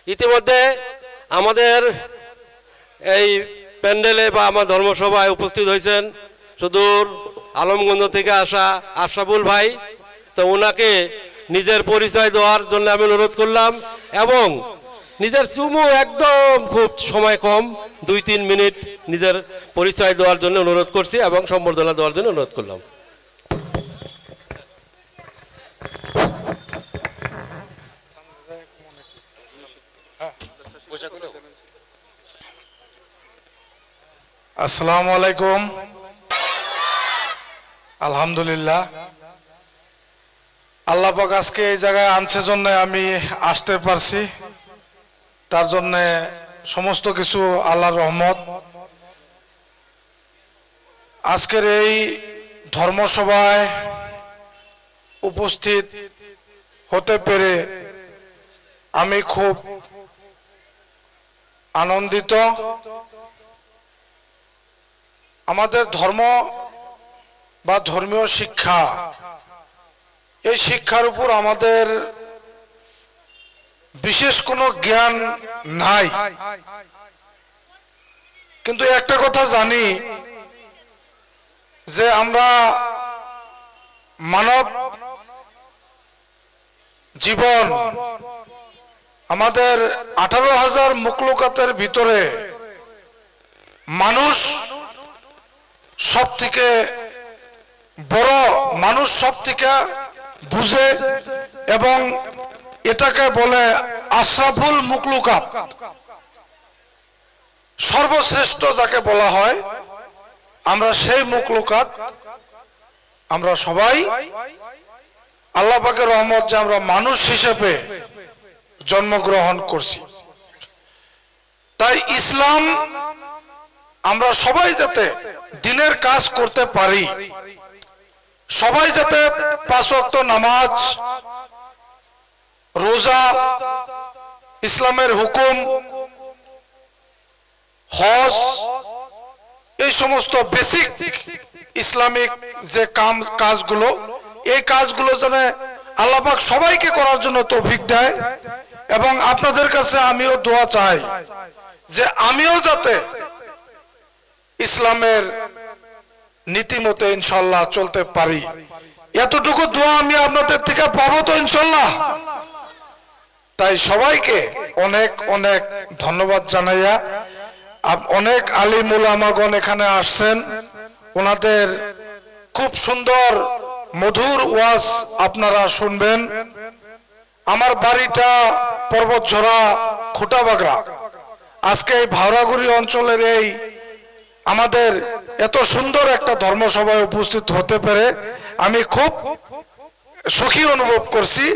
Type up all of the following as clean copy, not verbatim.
ইতিমধ্যে আমাদের এই প্যান্ডেলে বা আমার ধর্মসভায় উপস্থিত হয়েছেন সুদূর আলমগঞ্জ থেকে আসা আশরাফুল ভাই। তো ওনাকে নিজের পরিচয় দেওয়ার জন্য আমি অনুরোধ করলাম এবং নিজের চুমু একদম খুব সময় কম 2-3 মিনিট নিজের পরিচয় দেওয়ার জন্য অনুরোধ করছি এবং সম্বর্ধনা দেওয়ার জন্য অনুরোধ করলাম। আসসালামু আলাইকুম। আলহামদুলিল্লাহ, আল্লাহ পাক আজকে এই জায়গায় আনছে জন্য আমি আসতে পারছি, তার জন্য সমস্ত কিছু আল্লাহর রহমত। আজকের এই ধর্মসভায় উপস্থিত হতে পেরে আমি খুব আনন্দিত। আমাদের ধর্ম বা ধর্মীয় শিক্ষা, এই শিক্ষার উপর আমাদের বিশেষ কোনো জ্ঞান নাই, কিন্তু একটা কথা জানি যে আমরা মানব জীবন, আমাদের 18,000 মখলুকাতের ভিতরে মানুষ সব থেকে বড়, মানুষ সব থেকে বুঝে এবং এটাকে বলে আশরাফুল মখলুকাত, সর্বশ্রেষ্ঠ যাকে বলা হয়। আমরা সেই মখলুকাত, আমরা সবাই আল্লাহ পাকের রহমত যে আমরা মানুষ হিসেবে জন্মগ্রহণ করছি। তাই ইসলাম আমরা সবাই যাতে দিনের কাজ করতে পারি, সবাই যাতে 5 ওয়াক্ত নামাজ, রোজা, ইসলামের হুকুম, হজ, এই সমস্ত বেসিক ইসলামিক যে কাজগুলো, এই কাজগুলো যেন আল্লাহ পাক সবাইকে করার জন্য তৌফিক দেয়। এবং আপনাদের কাছে আমিও দোয়া চাই যে আমিও যাতে ইসলামের নীতিমতে ইনশাল্লাহ চলতে পারি। এতটুকু দোয়া আমি আপনাদের থেকে পাবো তো ইনশাল্লাহ। তাই সবাইকে অনেক অনেক ধন্যবাদ জানাইয়া, অনেক আলিম উলামাগণ এখানে আসছেন, ওনাদের খুব সুন্দর মধুর ওয়াজ আপনারা শুনবেন। আমার বাড়িটা পর্বতঝরা খুঁটাবাগড়া। আজকে এই ভাওরাগুড়ি অঞ্চলের এই আমাদের এত সুন্দর একটা ধর্মসভায় উপস্থিত হতে পেরে আমি খুব সুখী অনুভব করছি।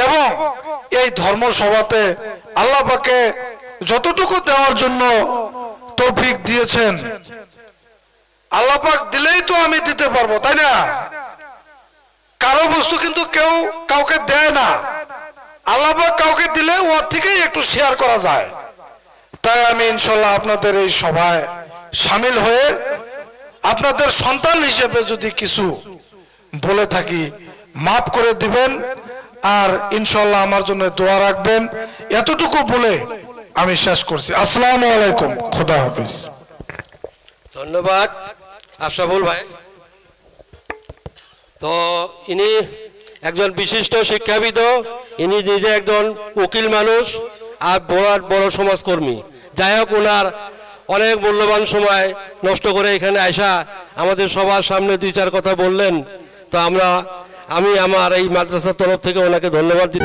এবং এই ধর্মসভাতে আল্লাহ পাকে যতটুকু দেওয়ার জন্য তৌফিক দিয়েছেন, আল্লাহ পাক দিলেই তো আমি দিতে পারবো, তাই না? কারো বস্তু কিন্তু কেউ কাউকে দেয় না, আল্লাহ পাক কাউকে দিলে ওর থেকেই একটু শেয়ার করা যায়। তাই আমি ইনশাল্লাহ আপনাদের এই সভায় শামিল হয়ে আপনাদের সন্তান হিসেবে যদি কিছু বলে থাকি মাফ করে দিবেন, আর ইনশাল্লাহ আমার জন্য দোয়া রাখবেন। এতটুকু বলে আমি শেষ করছি। আসসালামু আলাইকুম, খোদা হাফেজ। ধন্যবাদ আশরাফুল ভাই। তো ইনি একজন বিশিষ্ট শিক্ষাবিদ, ইনি নিজে একজন উকিল মানুষ আর বড় সমাজকর্মী। যাই হোক, ওনার অনেক মূল্যবান সময় নষ্ট করে এখানে আইসা আমাদের সবার সামনে 2-4 কথা বললেন। তো আমি আমার এই মাদ্রাসার তরফ থেকে ওনাকে ধন্যবাদ দিই।